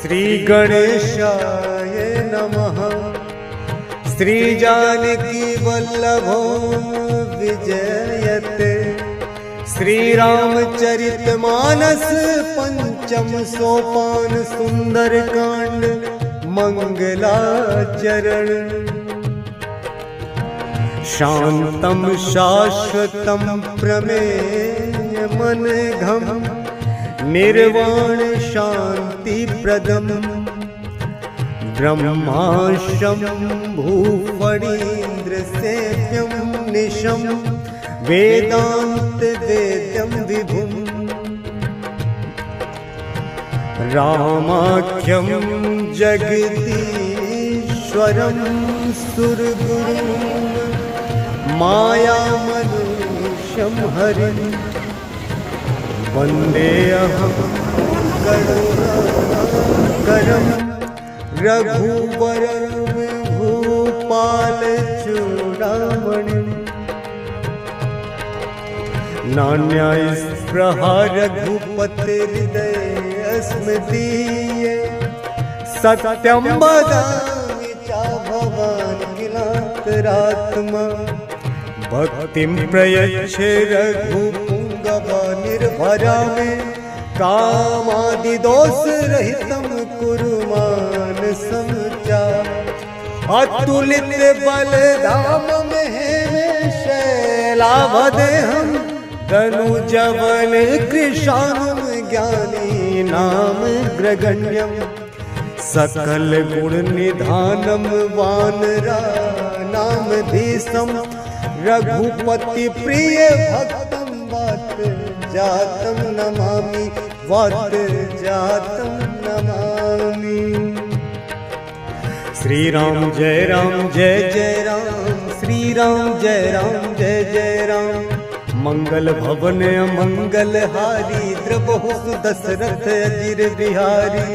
श्री गणेशाय नमः। श्री जानकी वल्लभो विजयते। श्री रामचरितमानस पंचम सोपान सुंदर कांड मंगलाचरण। शांतम शाश्वतम प्रमेय मनघम निर्वाण शांति प्रदम ब्रह्माशम भूफणीन्द्र सेव्यम निशम वेदांत वेद्यम विभुम। रामाख्यम जगदीश्वरम सुरगुरुम माया मनुष्यम हरिम वन्देऽहं करुणाकरं रघुवरं भूपालचूडामणिम्। नान्यास्पृहा रघुपतिर्हृदयस्मदीये सत्यं वदामि च भवान् किलान्तरात्मा। भक्तिं प्रयच्छ रघुपुङ्गव निर्भरा मे कामादिदोष रहितं कुरु मानसं च। अतुलित बलधाम में शैलावदेहं तनुजबल कृशानं ज्ञानी नाम ग्रगण्यं। सकल गुण निधानं वानराणां धीशं रघुपति प्रिय भक्तं वात जातं नमामि वात जातं नमामि। श्री राम जय राम श्री राम जय जय राम। मंगल भवन मंगल हारी द्रबहु दशरथ अजिर बिहारी।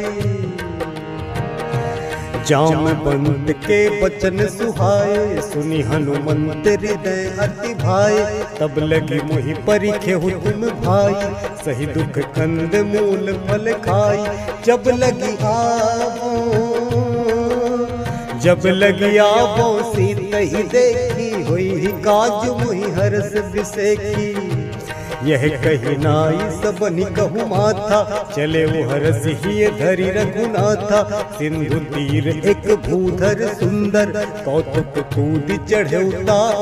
जामवंत के वचन सुहाए सुनि हनुमंत हृदय अति भाए। तब लगी मोहि परिखेहु तुम भाई सही दुख कंद मूल फल खाई। जब लगी आवो सीत ही देखी हुई ही काज मोहि हर्ष बिसेखी। यह कही नाई सबनि कहु माथा चले वो हरस ही धरि रघुनाथा। सिंधु तीर एक भूधर सुंदर कौतुक कूद चढ़े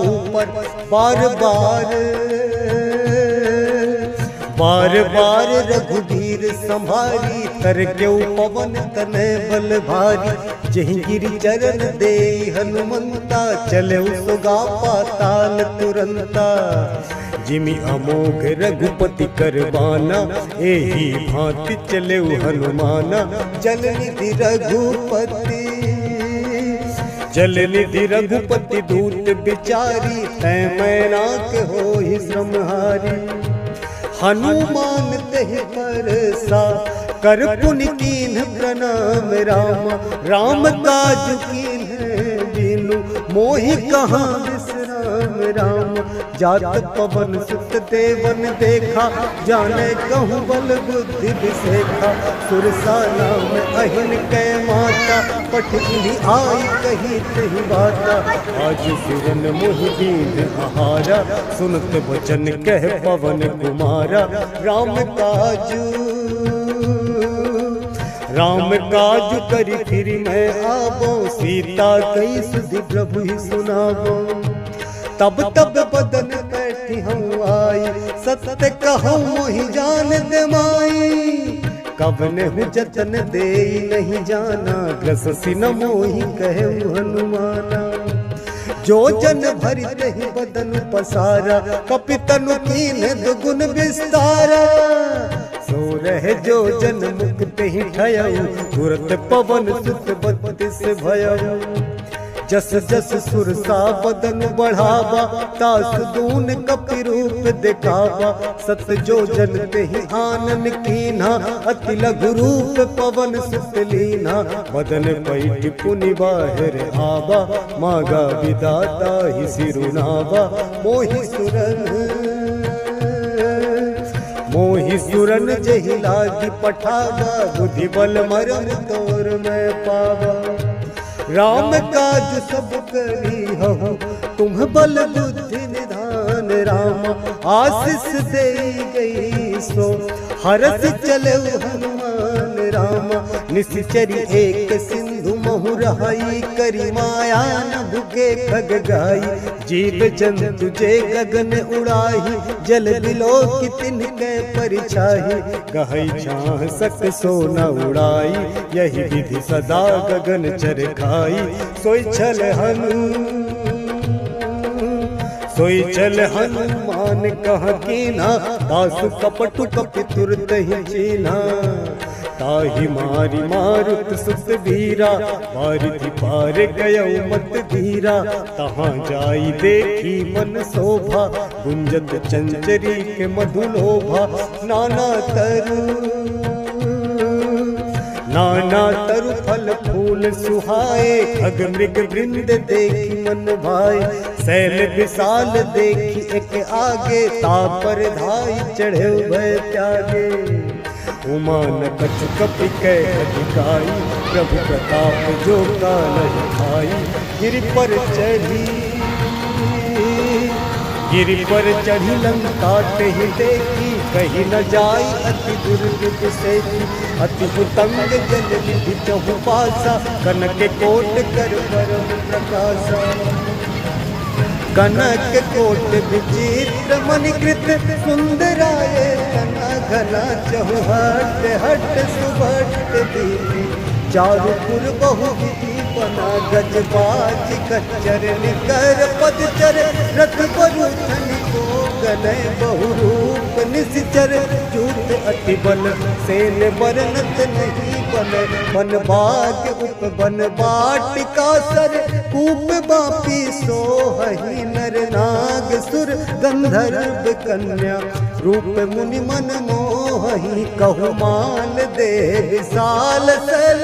ऊपर। बार बार रघुवीर संभारी कर क्यों पवन तनय बल भारी। जहि गिरि चरण दे हनुमंता चले सुगा पाताल तुरंता। जिमि अमोघ रघुपति करबाना एही भांति चले हनुमाना। जल निधि रघुपति दूत बिचारी तै मैनाक होहि श्रमहारी। हनुमान तेहि परसा कर पुनि कीन्ह प्रणाम रामा। राम काज कीन्ह बिनु मोहि कहाँ विश्राम राम। जात पवन सुत देवन देखा जाने कहूँ बल बुद्धि विसेखा। सुरसा नाम अहिन कै माता पठिनी आई कही तही बाता। आज सिरन मोहि दीन आहारा सुनत वचन कह पवन कुमारा। राम काज करी फिर मैं आवो सीता कई सुधि प्रभु ही सुनावो। तब बदन बैठी हूँ आई सत्य कहूँ मोहि जान दे माई। कवने हूँ जतन दे नहीं जाना ग्रससी न मोहि कहे हनुमाना। जो जन भरि तहि बदन पसारा कपितनु कीन्ह दुगुन विस्तारा। सो रहे जो जन मुक्त ही ठयऊ तुरत पवन सुत 32 भयऊ। जस जस सुरसा बदन बढ़ावा तास दून कपि रूप दिखावा। सत जो जन तेहि आनन कीन्हा अति लघु रूप पवन सुत लीन्हा। बदन पैठ पुनि बाहिर आवा मागा विदाता ही सिरुनावा। मोहि सुरन जही लागी पठावा, बुद्धि बल मरम तोर मैं पावा। राम काज सब करी हूँ, तुम बल बुद्धि निधान। राम आशीष दे गई सो, हरस चले हनुमान। राम निश्चरी एक सिंधु महु रहाई, करी माया न भुगे खग गाई। जीव जंतु जे गगन उड़ाही, जल बिलो की तिनके परिछाही। गहई छाह सक सो न उड़ाई, यही विधि सदा गगन चर खाई। सोई चल हनुमान कह कीना, दासु कपटु कपि तुरत ही चीना। ताहि मारी मारुत सुत वीरा, बारिधि पार गयो मत धीरा। तहाँ जाई देखी मन शोभा, गुंजत चंचरी के मधुलोभा। नाना तरु फल फूल सुहाए, खग मृग वृंद देखी मन भाए। शैल विशाल देखी एक आगे, तापर धाई चढ़े भय त्यागे। उमान कछु कपि कह दिखाई, प्रभु प्रताप जो काल खाई। गिरि पर चढ़ी लंका ही देखी, कहीं न जाई अति दुर्गत से। अति उतंग जल निधि चहु पासा, कनक कोट कर परम प्रकाशा। कनक कोट विचित्र मणिकृत, सुंदराय तना घना। चहु हट हट सुभट दीदी, चारुपुर बहुविधि बना। गजबाज कच्चर निकर पदचर, रथ बरुथन को गनय बहुरूप निश्चर। जूत अति बल सेन बरनत नहीं बन। बन बाग उप बन बाटिका सर, कूप बापी सोहहि नर नाग सुर। गंधर्व कन्या रूप मुनि मन मोहहि, कहु मान दे विशाल सल।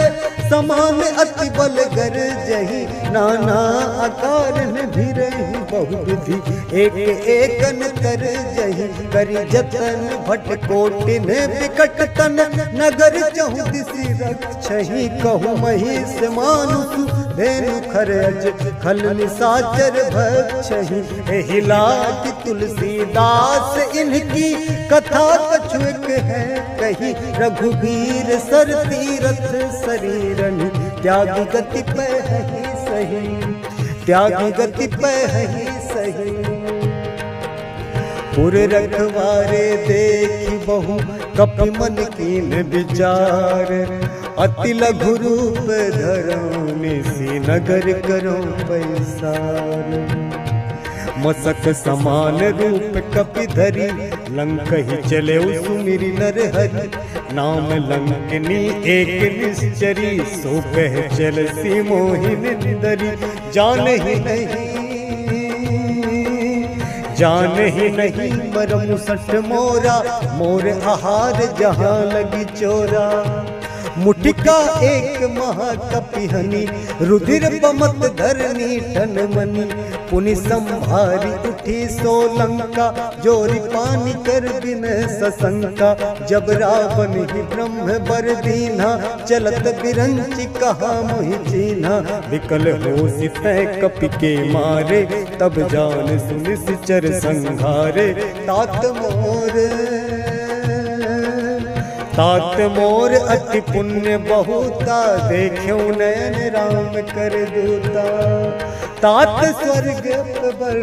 समान अति बल गर जही, नाना आकार में भी रही बहुविधि। एक एकन कर जही, करी जतन भट कोटिन विकट तन। नगर चहु दिशि रक्षहि, कहु महिष मानुष धेनु खरज। खल निसाचर भक्षहि, एहि लागी तुलसीदास इनकी। कथा कछुक है कही, रघुबीर सर तीरथ शरीरनि। त्यागी गति पे है सही, त्यागी गति पे है सही। पुर रखवारे देखी बहु, कपि मन कीन विचार। अति लघु रूप धरो, निसी नगर करो पैसार। मसक समान रूप कपि धरी, लंक ही चले सुमिरि नर हरि। नाम लंकनी एक निश्चरी, सो कह चल सी मोहिनी दरी। जान ही नहीं मरम सठ मोरा, मोर आहार जहाँ लगी चोरा। मुटिका एक महाकपिहनी, रुधिर बमत धरनी ठन मनी। पुनि संभारी उठी सोलंका, जोरी पानी कर बिन सशंका। जब रावण ही ब्रह्म बर दीना, चलत बिरंचि कहा मोहि चीन्हा। विकल हो सितै कपि के मारे, तब जान सुनि सिचर संघारे। तात मोर अति पुण्य बहुता, देखो नयन राम कर दूता। तात स्वर्ग पर